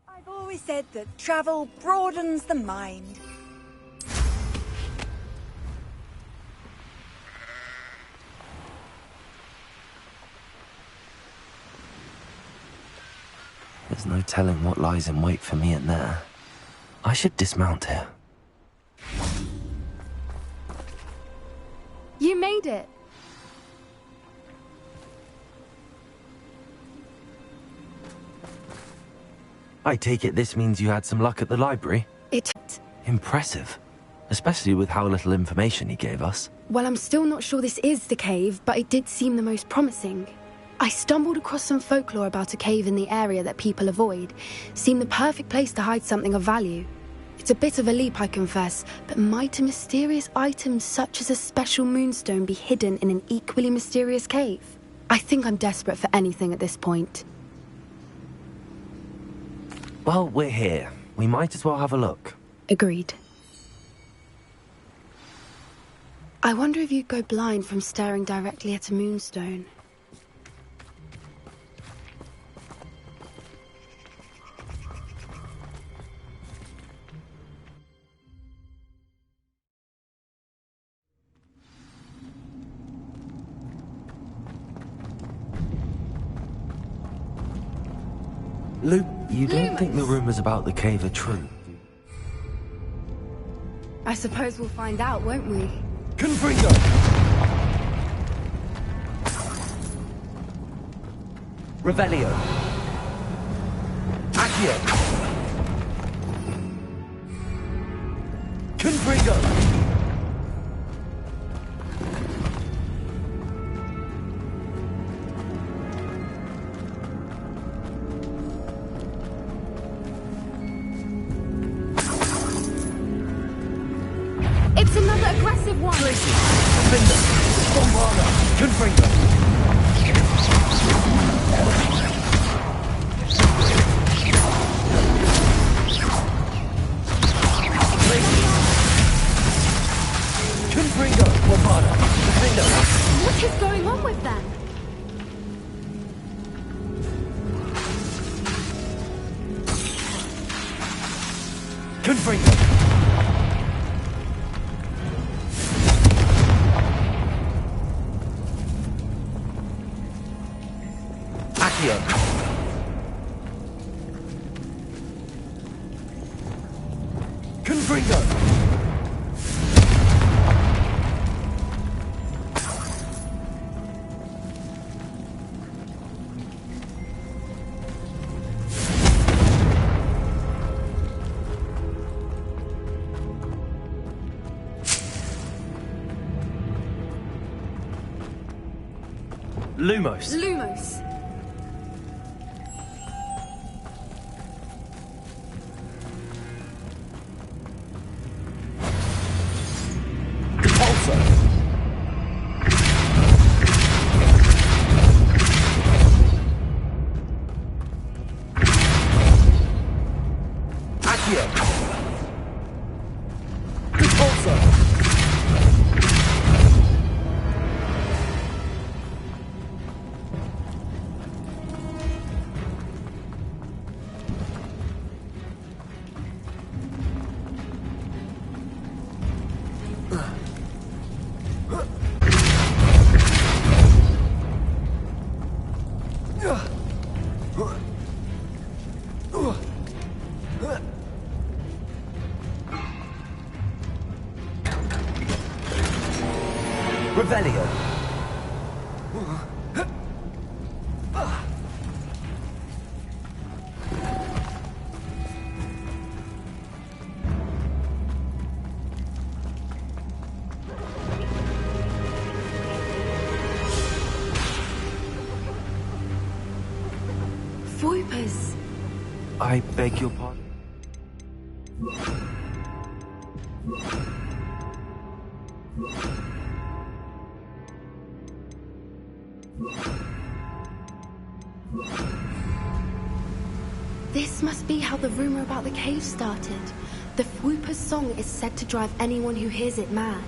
I've always said that travel broadens the mind. There's no telling what lies in wait for me in there. I should dismount here. You made it! I take it this means you had some luck at the library? Impressive. Especially with how little information he gave us. Well, I'm still not sure this is the cave, but it did seem the most promising. I stumbled across some folklore about a cave in the area that people avoid. Seemed the perfect place to hide something of value. It's a bit of a leap, I confess, but might a mysterious item such as a special moonstone be hidden in an equally mysterious cave? I think I'm desperate for anything at this point. Well, we're here. We might as well have a look. Agreed. I wonder if you'd go blind from staring directly at a moonstone. Luke, you don't think the rumors about the cave are true? I suppose we'll find out, won't we? Confringo! Revelio! Accio! Confringo! It's another aggressive one! Glacier! Binder! Bombarda! Confringo! Confringo! Bombarda! Binder! What is going on with them? Confringo! Confringo! Lumos. Lumos. Revelio. Voipers. I beg your pardon? This must be how the rumor about the cave started. The Whooper's song is said to drive anyone who hears it mad.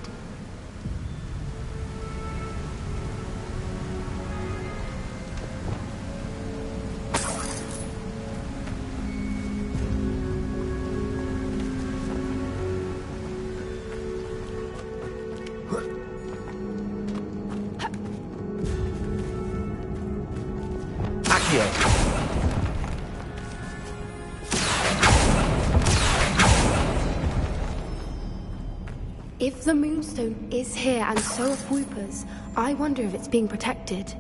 If the Moonstone is here and so are Whoopers, I wonder if it's being protected.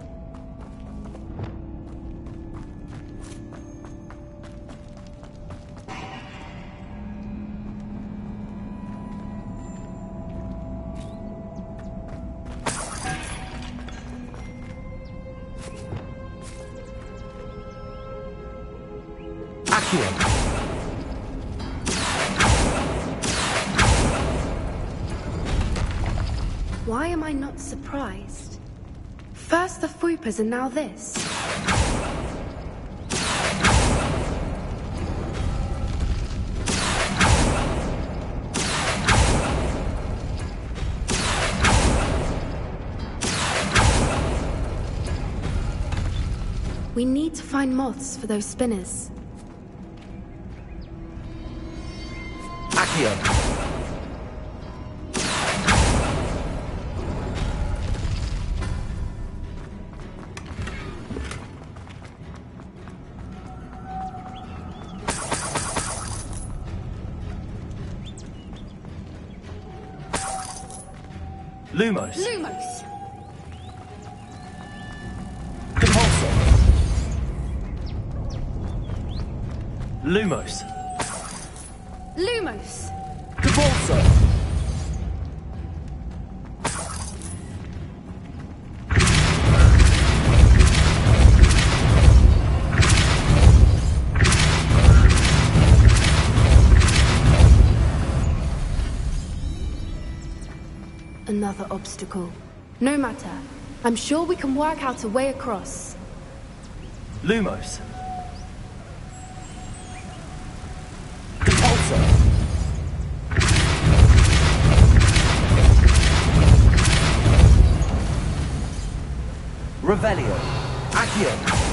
Why am I not surprised? First the Whoopers and now this. We need to find moths for those spinners. Accio. Lumos. Lumos! Depulso. Lumos. Lumos! Depulso. Another obstacle. No matter. I'm sure we can work out a way across. Lumos. Depulso. Revelio. Accio.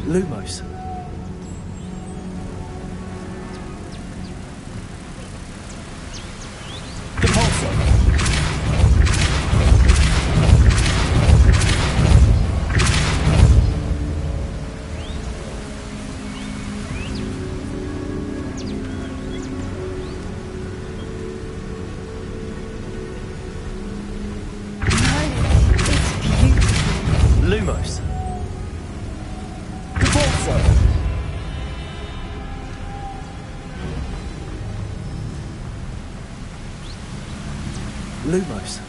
Lumos. Depulso. It's beautiful. Lumos. Depulso. Lumos.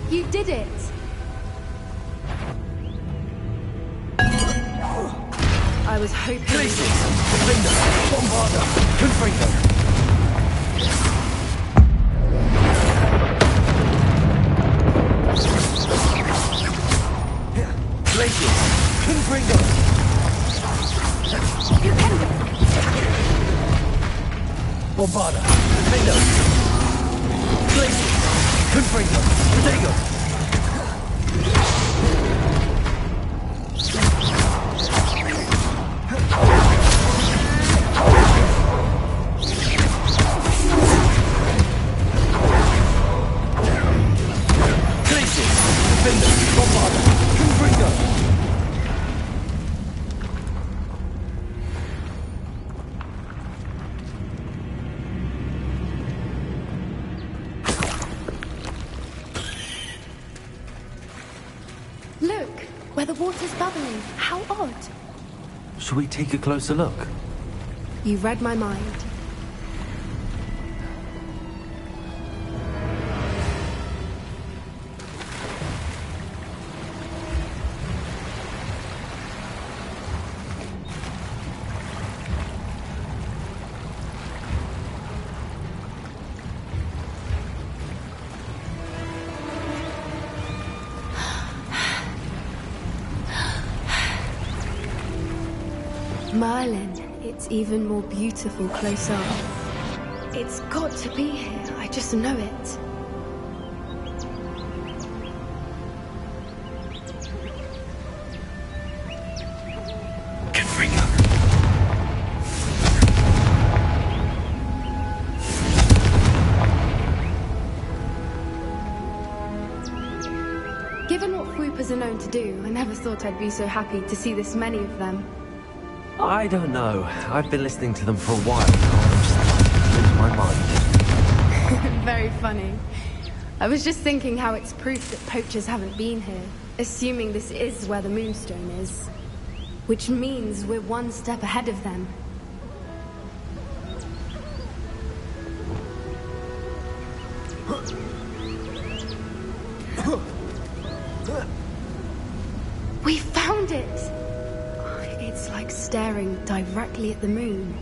You did it! I was hoping... Glacius. Defender. Bombarda. Confringo. Glacius. Confringo. Bombarda. Defender. Glacius. Confringo. Protego. the water's bubbling. How odd. Shall we take a closer look? You read my mind. Merlin, it's even more beautiful close up. It's got to be here, I just know it. Given what swoopers are known to do, I never thought I'd be so happy to see this many of them. I don't know. I've been listening to them for a while now. I'm just losing my mind. Very funny. I was just thinking how it's proof that poachers haven't been here, assuming this is where the Moonstone is. Which means we're one step ahead of them. We found it! It's like staring directly at the moon.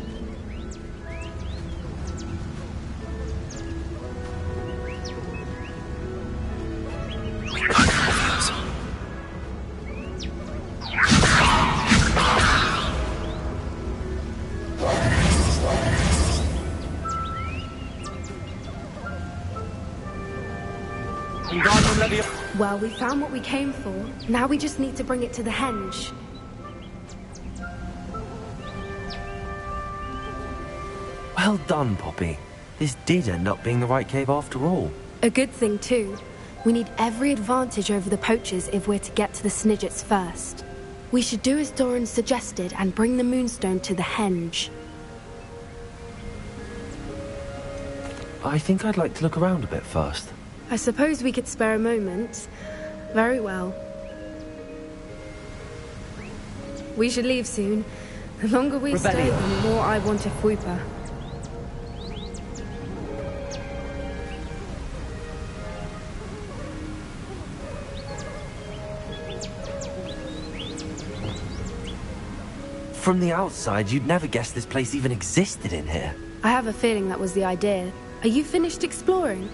We got it. Well, we found what we came for. Now we just need to bring it to the henge. Well done, Poppy. This did end up being the right cave after all. A good thing, too. We need every advantage over the poachers if we're to get to the Snidgets first. We should do as Doran suggested and bring the Moonstone to the henge. I think I'd like to look around a bit first. I suppose we could spare a moment. Very well. We should leave soon. The longer we stay, the more I want a Fwooper. From the outside, you'd never guess this place even existed in here. I have a feeling that was the idea. Are you finished exploring?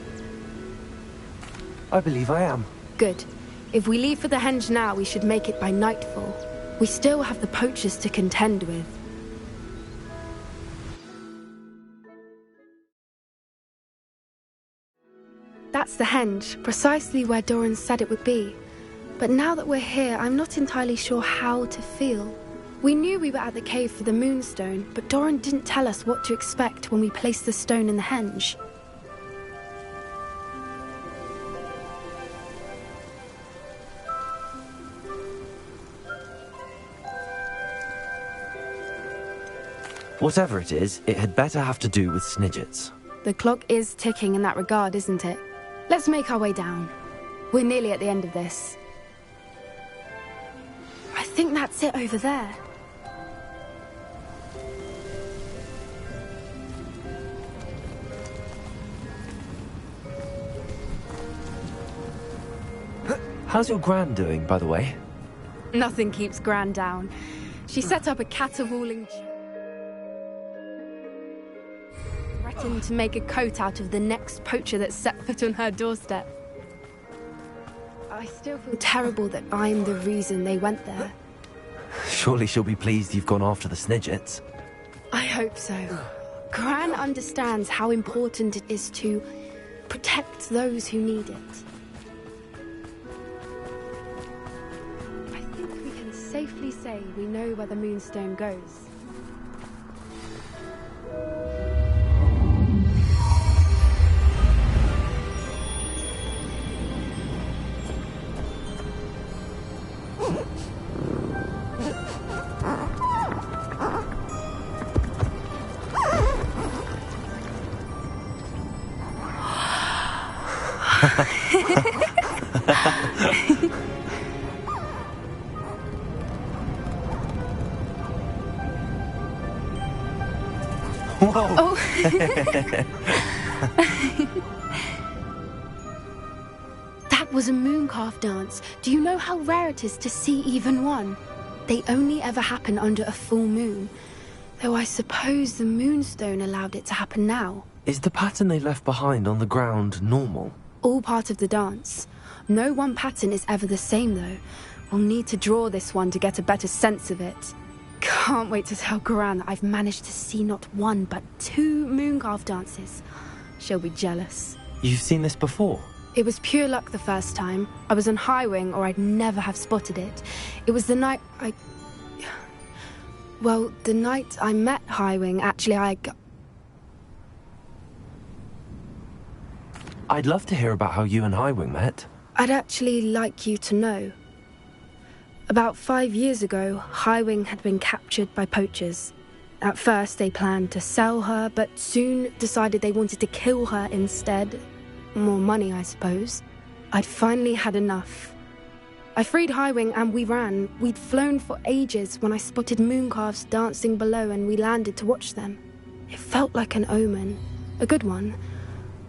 I believe I am. Good. If we leave for the henge now, we should make it by nightfall. We still have the poachers to contend with. That's the henge, precisely where Doran said it would be. But now that we're here, I'm not entirely sure how to feel. We knew we were at the cave for the Moonstone, but Doran didn't tell us what to expect when we placed the stone in the henge. Whatever it is, it had better have to do with Snidgets. The clock is ticking in that regard, isn't it? Let's make our way down. We're nearly at the end of this. I think that's it over there. How's your Gran doing, by the way? Nothing keeps Gran down. She set up a caterwauling... threatened to make a coat out of the next poacher that set foot on her doorstep. I still feel terrible that I'm the reason they went there. Surely she'll be pleased you've gone after the Snidgets. I hope so. Gran understands how important it is to protect those who need it. I think we can safely say we know where the Moonstone goes. That was a mooncalf dance. Do you know how rare it is to see even one? They only ever happen under a full moon. Though I suppose the moonstone allowed it to happen now. Is the pattern they left behind on the ground normal? All part of the dance. No one pattern is ever the same, though. We'll need to draw this one to get a better sense of it. Can't wait to tell Gran that I've managed to see not one, but 2 mooncalf dances. She'll be jealous. You've seen this before? It was pure luck the first time. I was on Highwing, or I'd never have spotted it. It was the night Well, the night I met Highwing, actually, I'd love to hear about how you and Highwing met. I'd actually like you to know. About 5 years ago, Highwing had been captured by poachers. At first, they planned to sell her, but soon decided they wanted to kill her instead. More money, I suppose. I'd finally had enough. I freed Highwing and we ran. We'd flown for ages when I spotted mooncalves dancing below and we landed to watch them. It felt like an omen. A good one.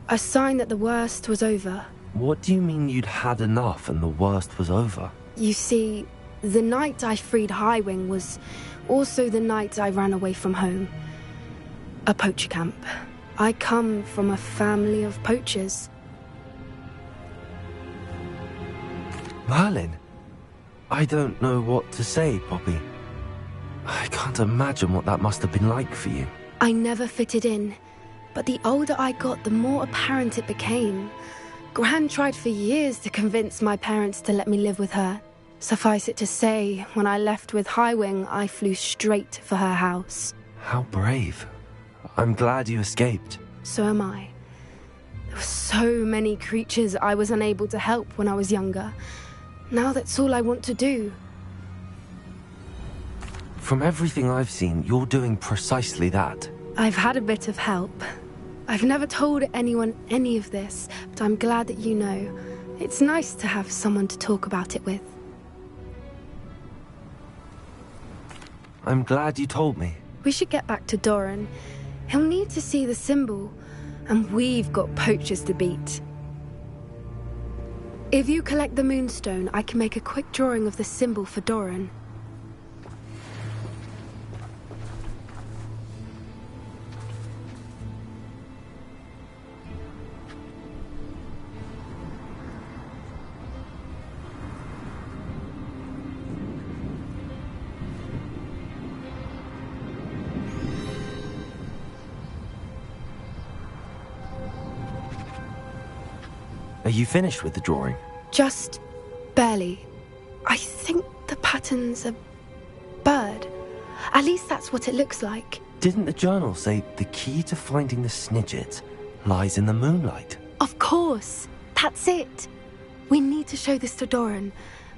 A sign that the worst was over. What do you mean you'd had enough and the worst was over? You see, the night I freed Highwing was also the night I ran away from home. A poacher camp. I come from a family of poachers. Merlin? I don't know what to say, Poppy. I can't imagine what that must have been like for you. I never fitted in, but the older I got, the more apparent it became. Gran tried for years to convince my parents to let me live with her. Suffice it to say, when I left with Highwing, I flew straight for her house. How brave. I'm glad you escaped. So am I. There were so many creatures I was unable to help when I was younger. Now that's all I want to do. From everything I've seen, you're doing precisely that. I've had a bit of help. I've never told anyone any of this, but I'm glad that you know. It's nice to have someone to talk about it with. I'm glad you told me. We should get back to Doran. He'll need to see the symbol, and we've got poachers to beat. If you collect the moonstone, I can make a quick drawing of the symbol for Doran. Are you finished with the drawing? Just barely. I think the pattern's a bird. At least that's what it looks like. Didn't the journal say the key to finding the Snidget lies in the moonlight? Of course. That's it. We need to show this to Doran.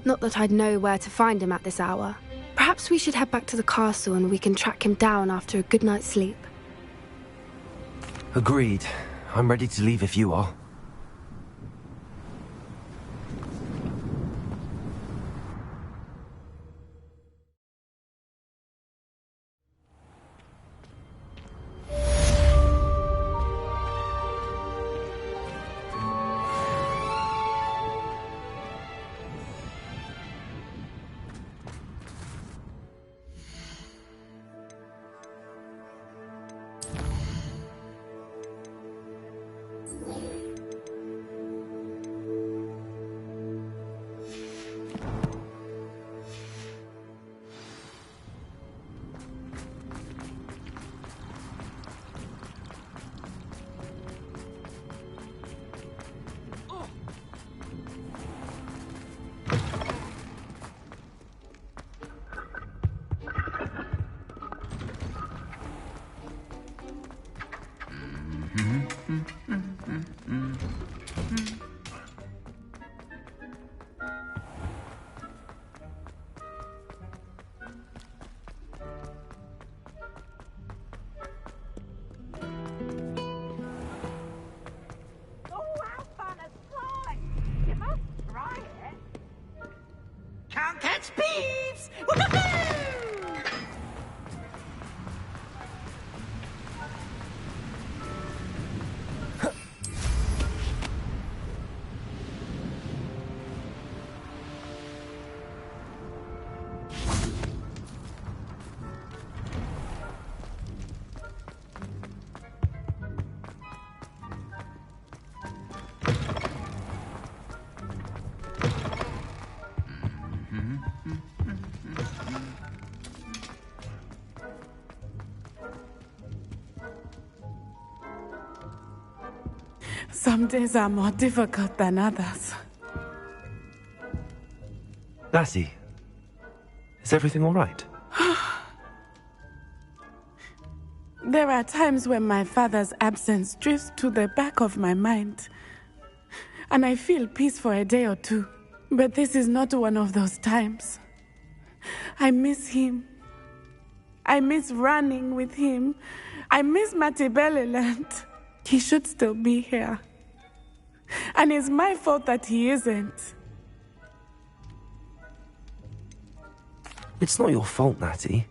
Not that I'd know where to find him at this hour. Perhaps we should head back to the castle and we can track him down after a good night's sleep. Agreed. I'm ready to leave if you are. Can't catch thieves! Woohoo! Some days are more difficult than others. Lassie, is everything all right? There are times when my father's absence drifts to the back of my mind, and I feel peace for a day or two. But this is not one of those times. I miss him. I miss running with him. I miss Matibeleland. He should still be here. And it's my fault that he isn't. It's not your fault, Natty.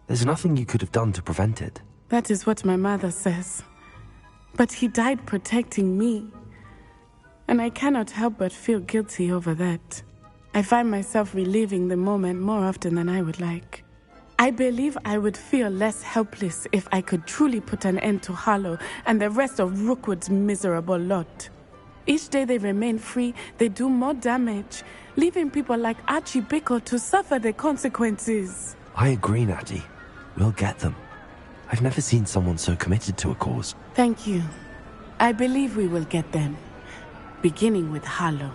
There's nothing you could have done to prevent it. That is what my mother says. But he died protecting me. And I cannot help but feel guilty over that. I find myself reliving the moment more often than I would like. I believe I would feel less helpless if I could truly put an end to Harlow and the rest of Rookwood's miserable lot. Each day they remain free, they do more damage, leaving people like Archie Bickle to suffer the consequences. I agree, Natty. We'll get them. I've never seen someone so committed to a cause. Thank you. I believe we will get them, beginning with Harlow.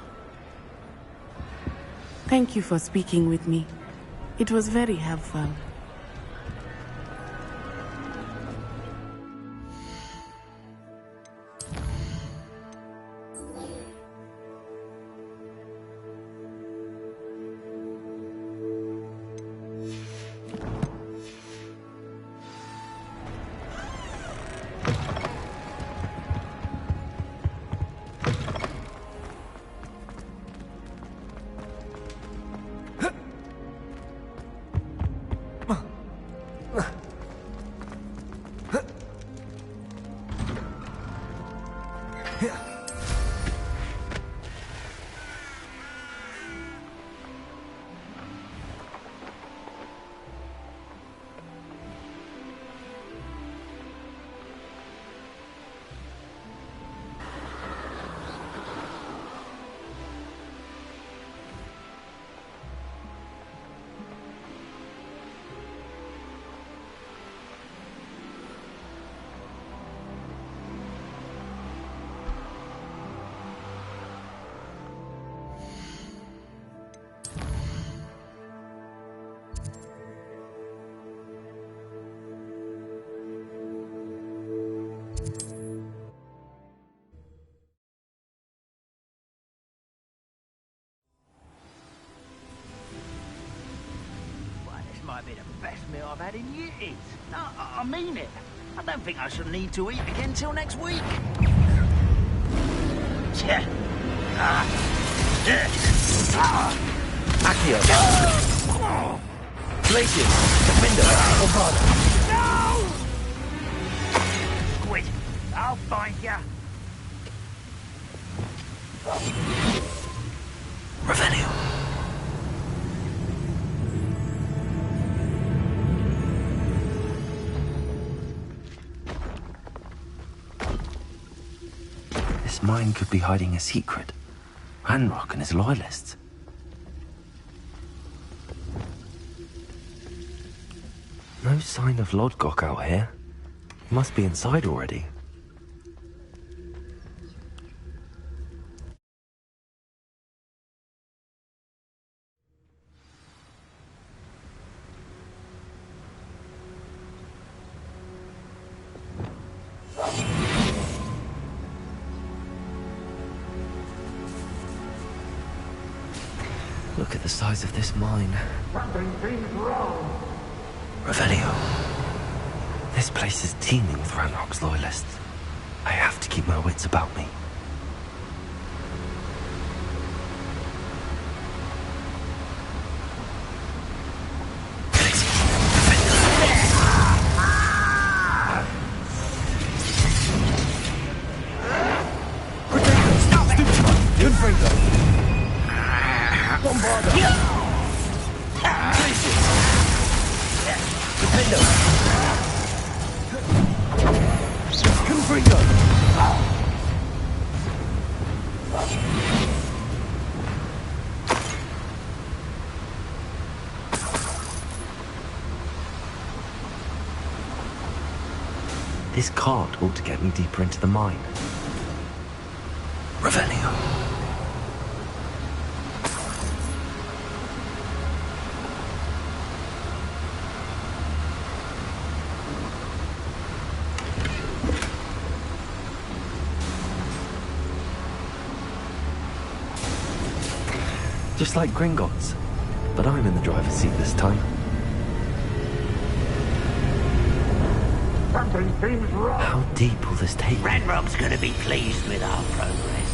Thank you for speaking with me. It was very helpful. Might be the best meal I've had in years. No, I mean it. I don't think I shall need to eat again till next week. Yeah. Accio! Glacius! Defender! Ovada! No! Squid, I'll find ya. Revelio! This mine could be hiding a secret. Ranrock and his loyalists. No sign of Lodgok out here. He must be inside already. Look at the size of this mine. Something's wrong. Revelio. This place is teeming with Ranrock's loyalists. I have to keep my wits about me. This cart ought to get me deeper into the mine. Revelio. Just like Gringotts, but I'm in the driver's seat this time. Something seems wrong. How deep will this take me? Ranrock's gonna be pleased with our progress.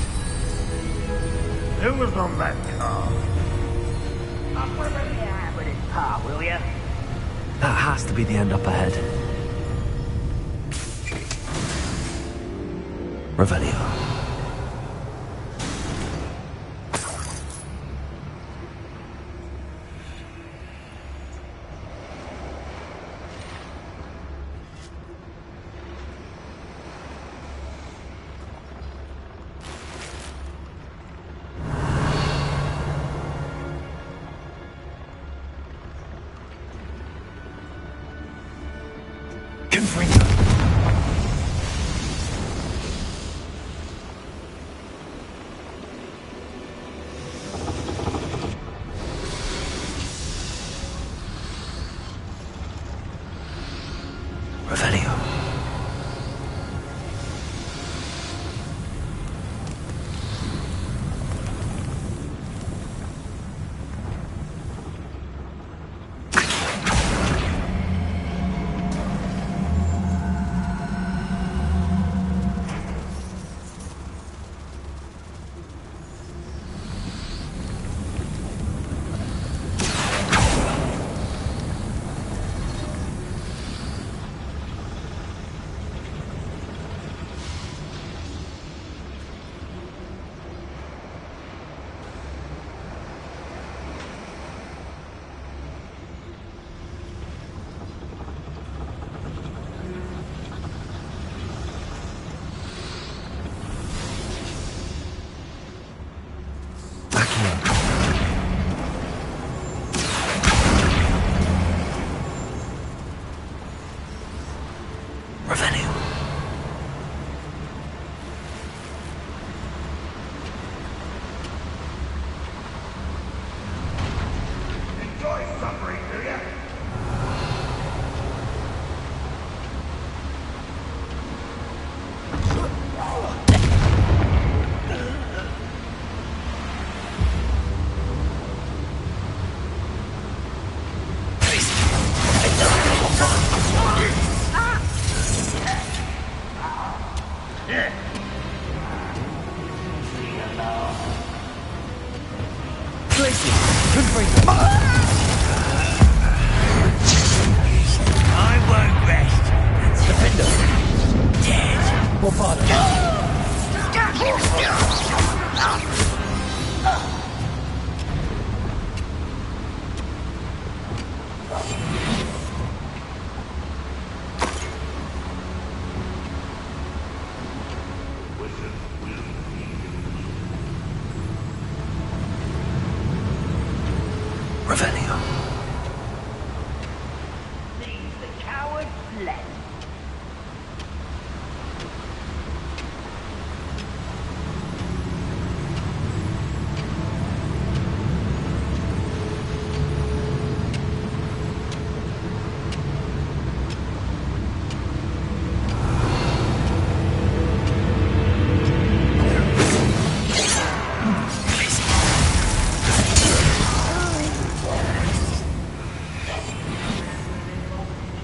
Who was on that car? Up with it, yeah, with his part, will ya? That has to be the end up ahead. Revelio.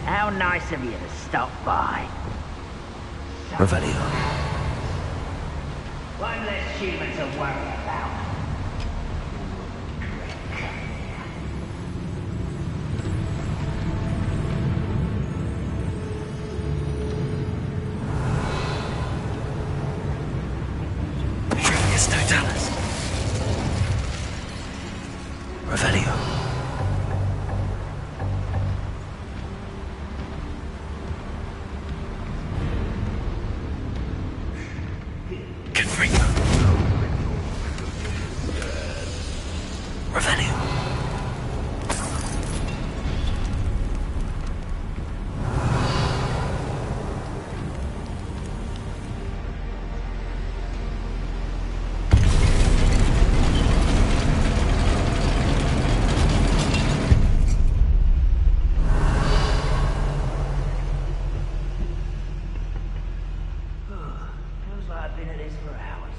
How nice of you to stop by. Revelio. One less human to worry about. Julius Totalis. Revelio. Confringo. Revelio. looking at this for hours.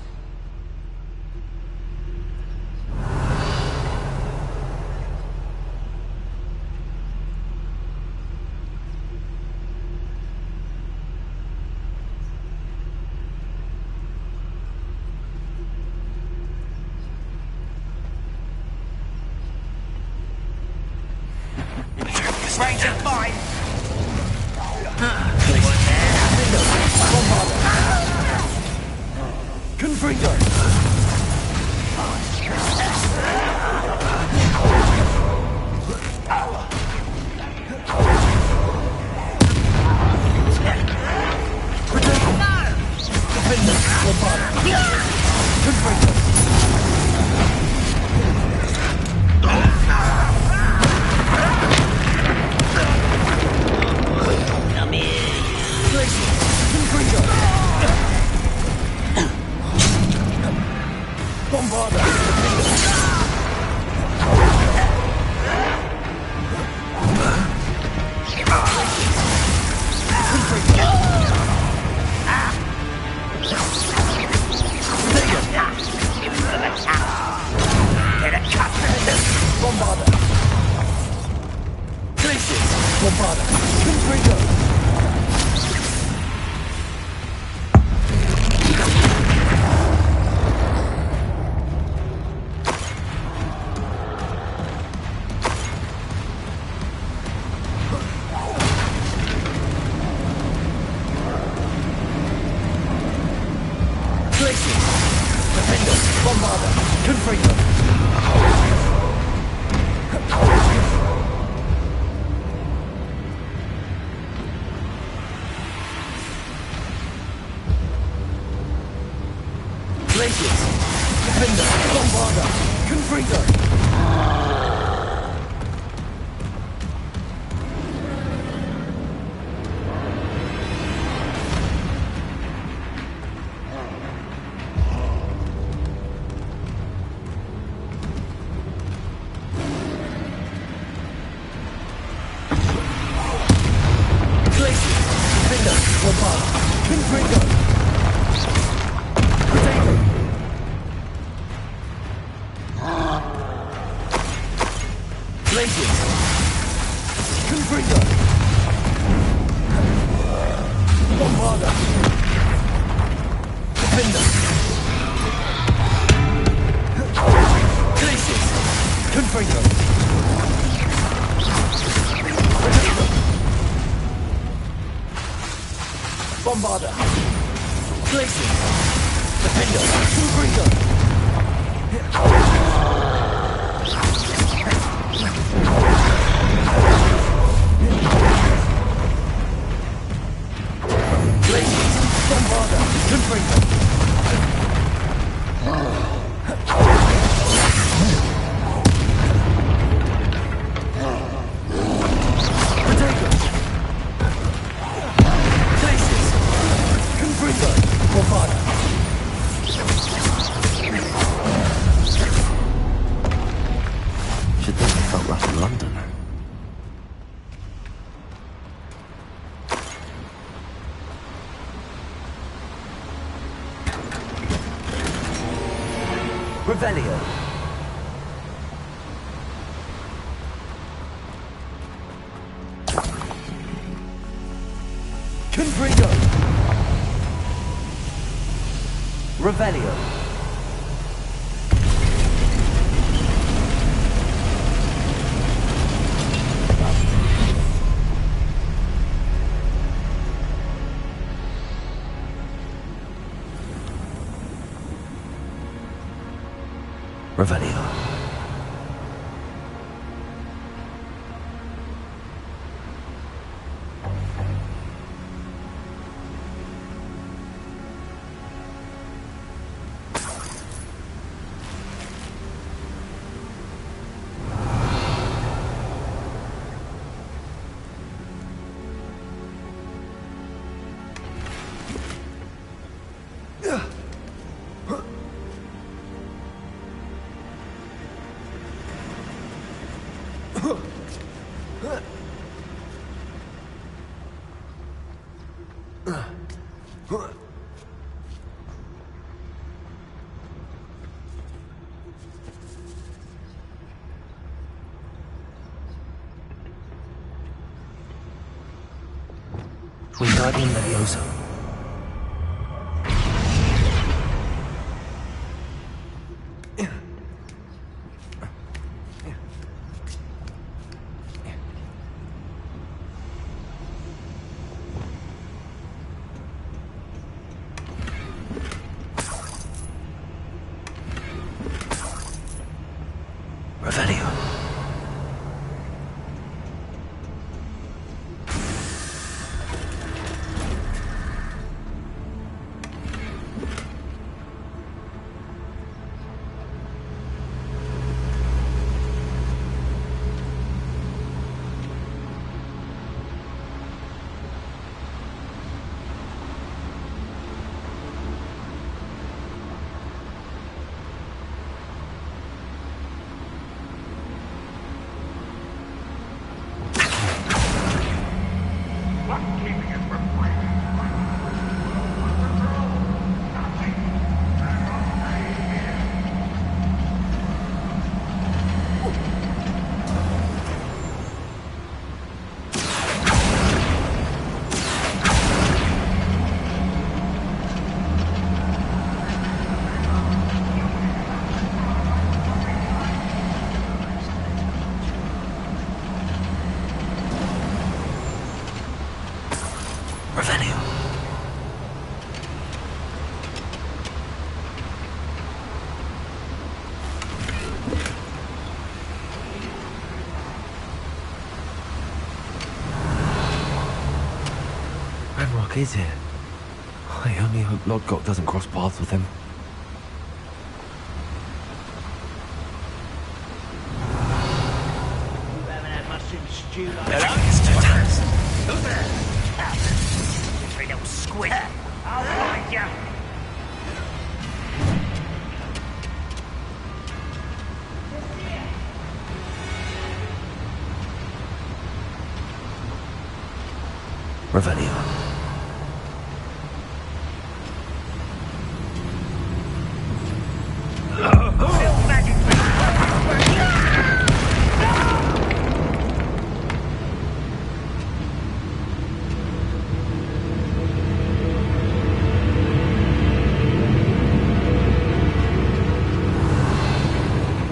Range of mine! Confringo! Revelio. Confringo! Revelio. Revelio. Wingardium Levioso. Revelio. Revelio. Ranrock is here. I only hope Lodgok doesn't cross paths with him. You haven't had mushroom stew like Hello, that. Mr. Tans. Who's there? You three little squid. I'll find you. Revelio.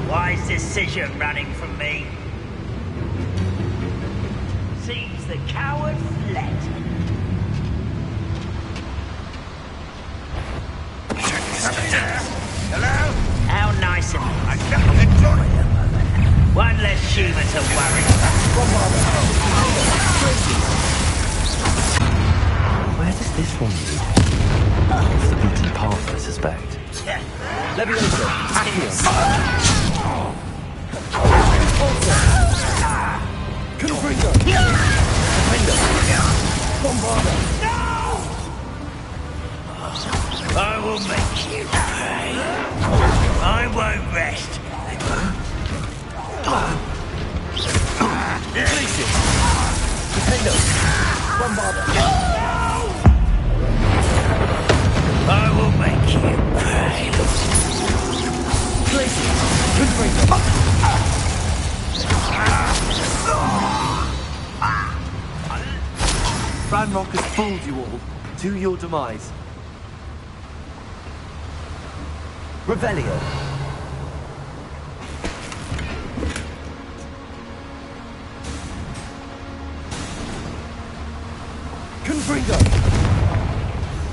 Wise decision running from me. Seems the coward fled. Hello? How nice of you. One less Shiva to worry. Where does this one lead? It's the beaten path, I suspect. Levioso. Accio. Confringo. Defender. Bombarda. I will make you pay. I won't rest. Glacius. Defender. Bombarda. I will make you pay. Glacius. Confringo. Ranrock has fooled you all. To your demise. Revelio. Confringo.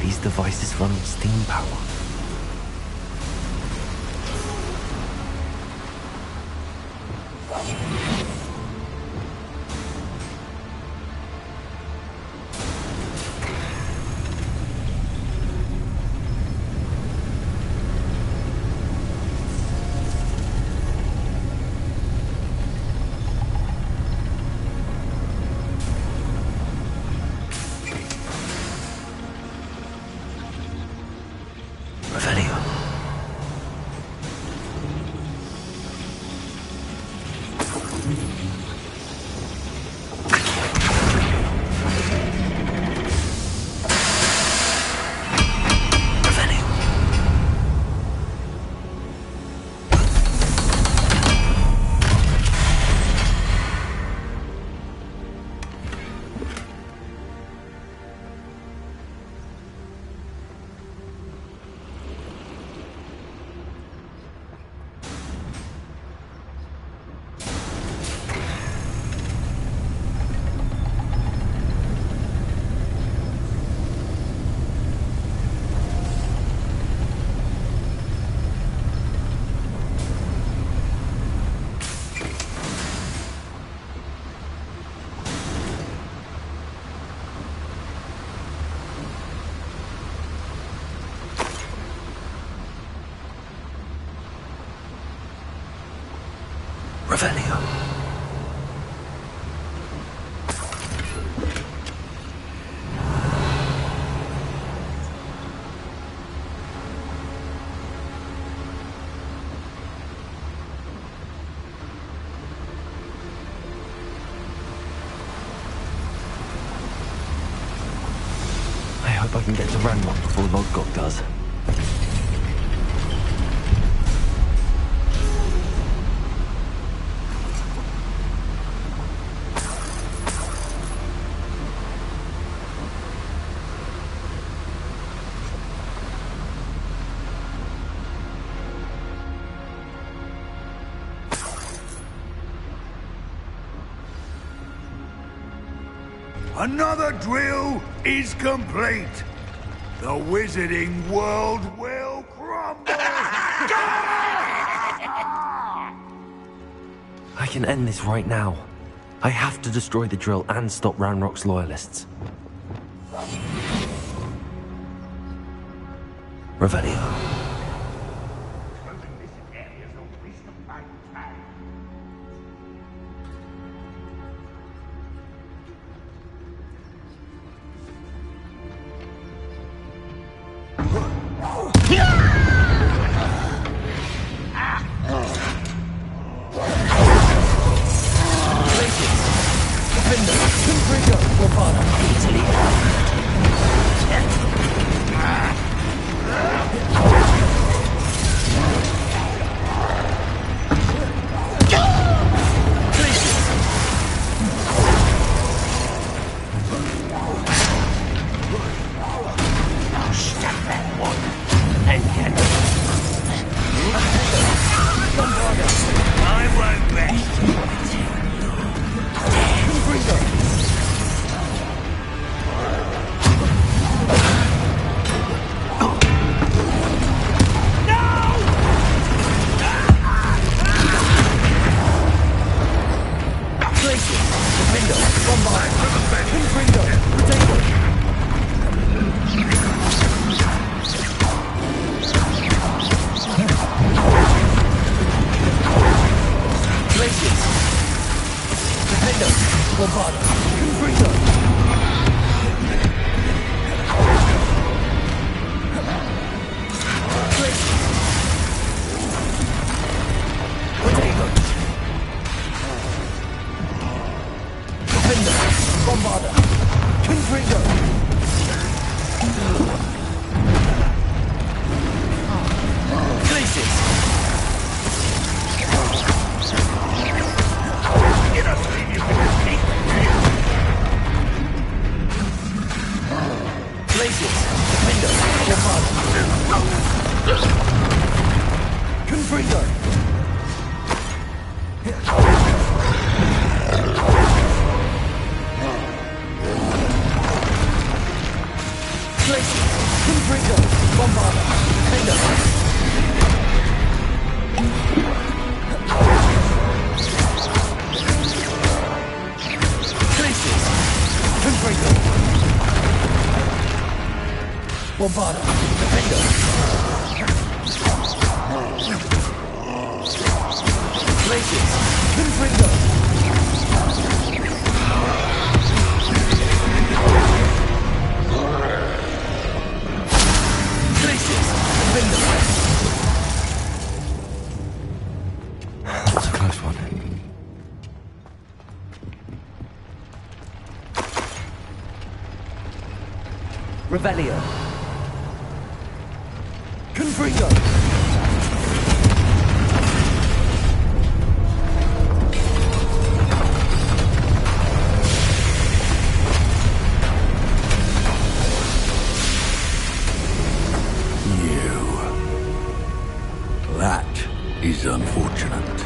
These devices run on steam power. Revelio. Revelio. I hope I can get to Ranrock before Lodgok does. Another drill is complete. The wizarding world will crumble. I can end this right now. I have to destroy the drill and stop Ranrock's loyalists. Revelio. Revelio. Confringo. That is unfortunate.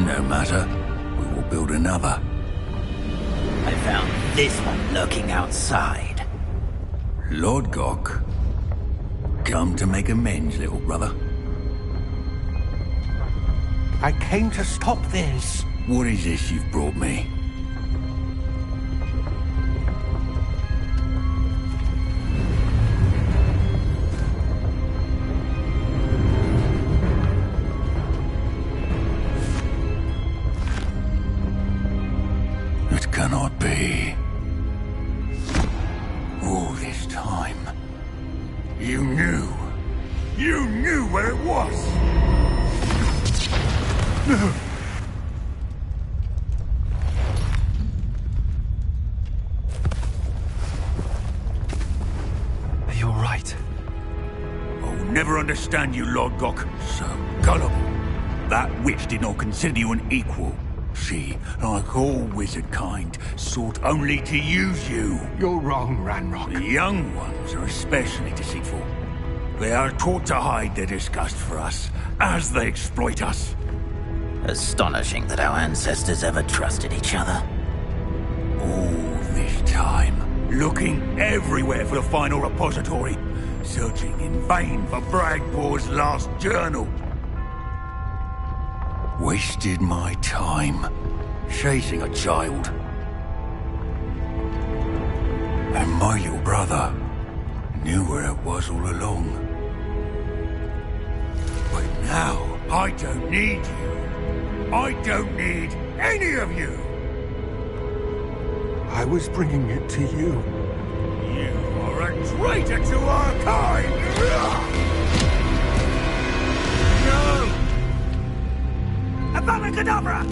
No matter, we will build another. I found this one lurking outside. Lord Gok, come to make amends, little brother. I came to stop this. What is this you've brought me? knew. You knew where it was! No! Are you alright? I'll never understand you, Lodgok. So gullible. That witch did not consider you an equal. She, like all wizard kind, sought only to use you. You're wrong, Ranrock. The young ones are especially deceitful. They are taught to hide their disgust for us, as they exploit us. Astonishing that our ancestors ever trusted each other. All this time, looking everywhere for the final repository, searching in vain for Bragbor's last journal. Wasted my time, chasing a child. And my little brother knew where it was all along. But now, I don't need you. I don't need any of you. I was bringing it to you. You are a traitor to our kind! No! Abamacadabra!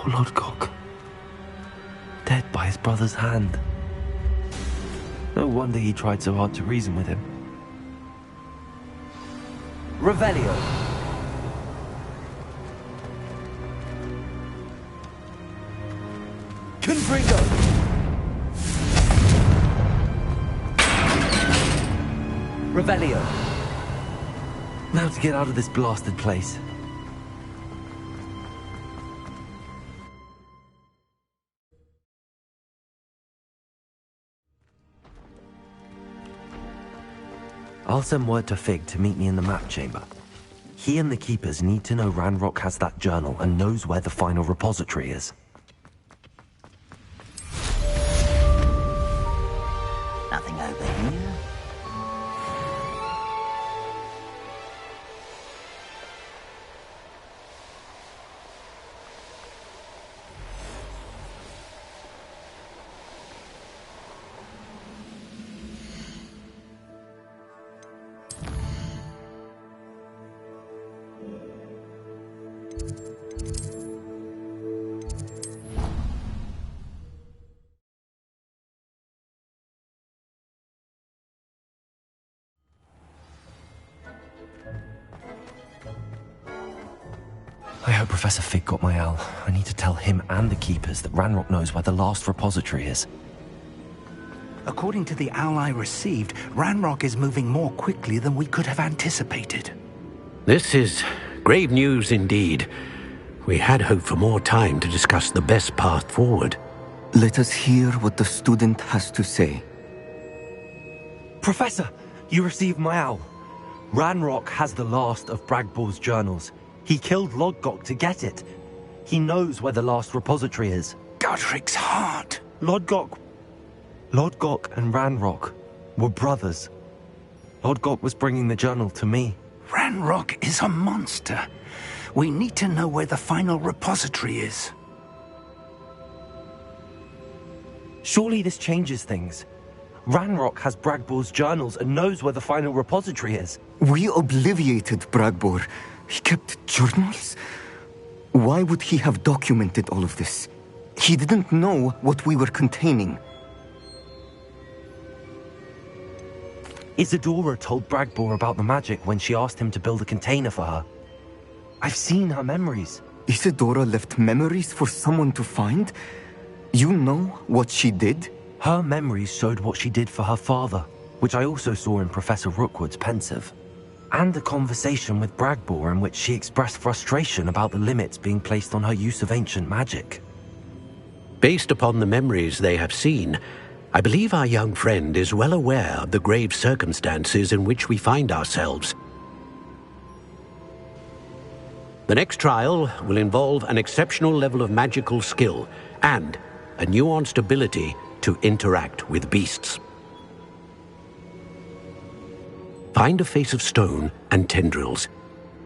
Lodgok. Dead by his brother's hand. No wonder he tried so hard to reason with him. Revelio. Confringo. Revelio. Now to get out of this blasted place. I'll send word to Fig to meet me in the map chamber. He and the Keepers need to know Ranrock has that journal and knows where the final repository is. Nothing over here. I hope Professor Fig got my owl. I need to tell him and the Keepers that Ranrock knows where the last repository is. According to the owl I received, Ranrock is moving more quickly than we could have anticipated. This is grave news indeed. We had hoped for more time to discuss the best path forward. Let us hear what the student has to say. Professor, you received my owl. Ranrock has the last of Bragbor's journals. He killed Lodgok to get it. He knows where the last repository is. Godric's heart. Lodgok and Ranrock were brothers. Lodgok was bringing the journal to me. Ranrock is a monster. We need to know where the final repository is. Surely this changes things. Ranrock has Bragbor's journals and knows where the final repository is. We obliviated Bragbor. He kept journals? Why would he have documented all of this? He didn't know what we were containing. Isadora told Bragbor about the magic when she asked him to build a container for her. I've seen her memories. Isadora left memories for someone to find? You know what she did? Her memories showed what she did for her father, which I also saw in Professor Rookwood's pensive. And a conversation with Bragbor in which she expressed frustration about the limits being placed on her use of ancient magic. Based upon the memories they have seen, I believe our young friend is well aware of the grave circumstances in which we find ourselves. The next trial will involve an exceptional level of magical skill and a nuanced ability to interact with beasts. Find a face of stone and tendrils.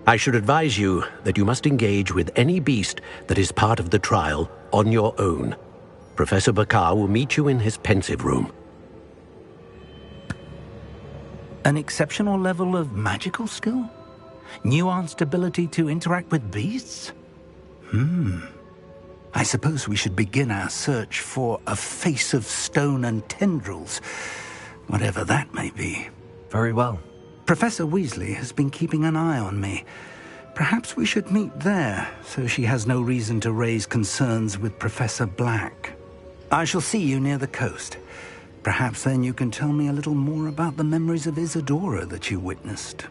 I should advise you that you must engage with any beast that is part of the trial on your own. Professor Bakar will meet you in his pensive room. An exceptional level of magical skill? Nuanced ability to interact with beasts? I suppose we should begin our search for a face of stone and tendrils, whatever that may be. Very well. Professor Weasley has been keeping an eye on me. Perhaps we should meet there, so she has no reason to raise concerns with Professor Black. I shall see you near the coast. Perhaps then you can tell me a little more about the memories of Isadora that you witnessed.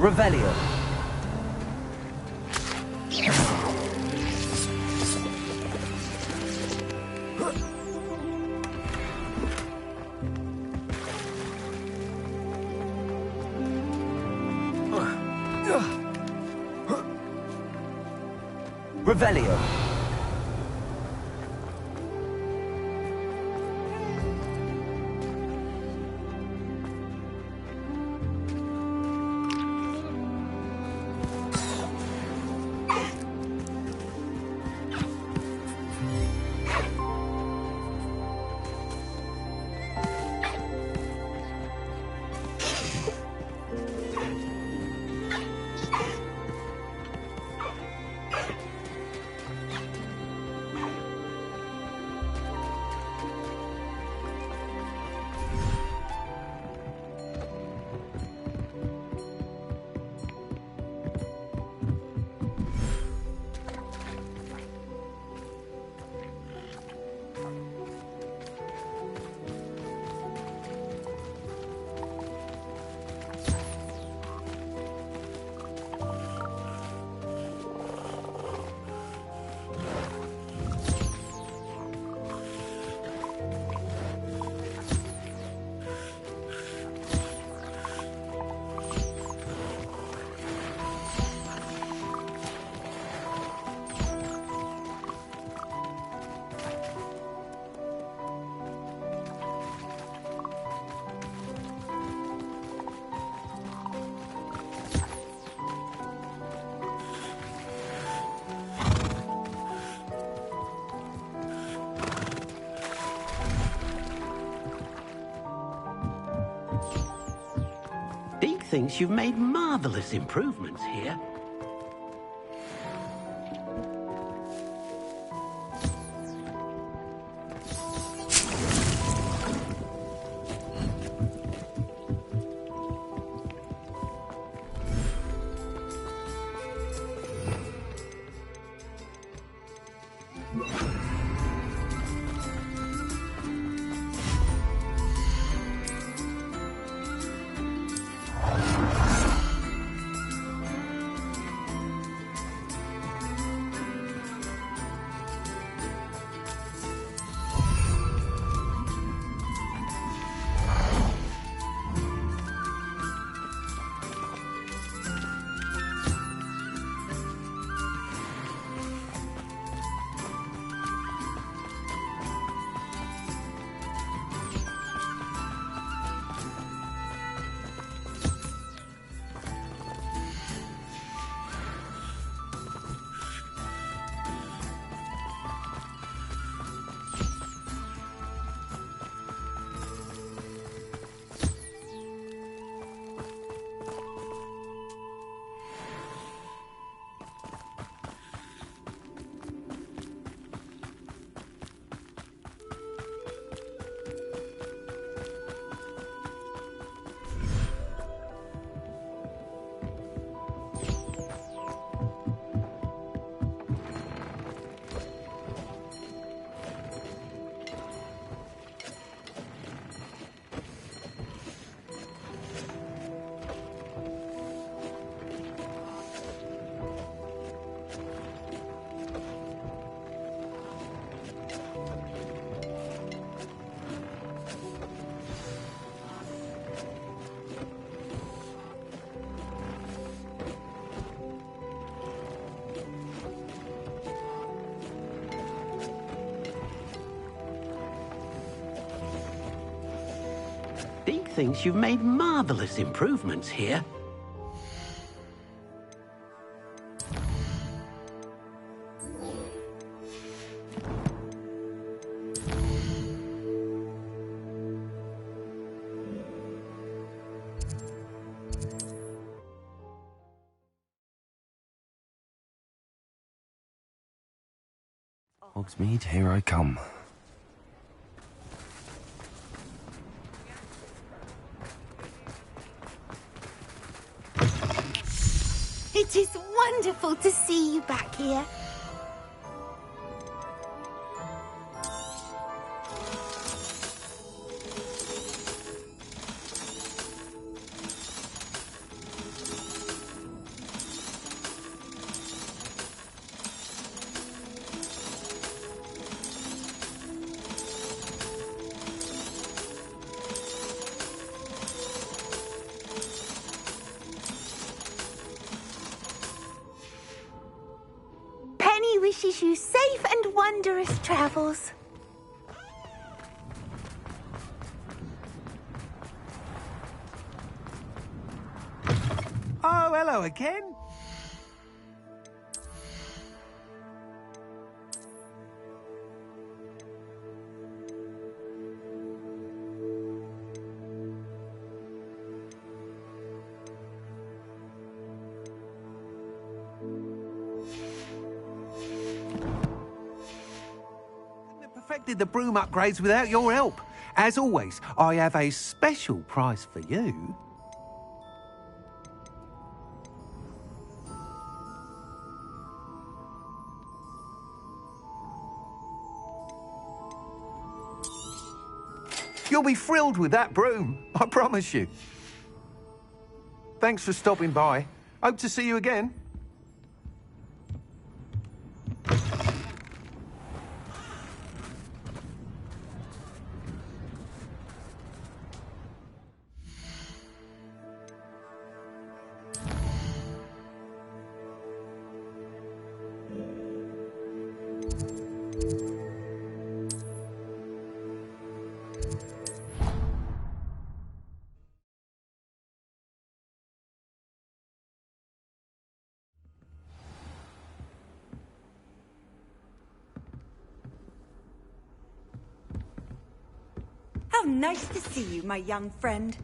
Revelio. Revelio. thinks you've made marvelous improvements here. Deke thinks you've made marvelous improvements here. Hogsmeade, here I come. It is wonderful to see you back here. Wishes you safe and wondrous travels. Oh, hello again. Perfected the broom upgrades without your help. As always, I have a special prize for you. You'll be thrilled with that broom, I promise you. Thanks for stopping by. Hope to see you again. How nice to see you, my young friend.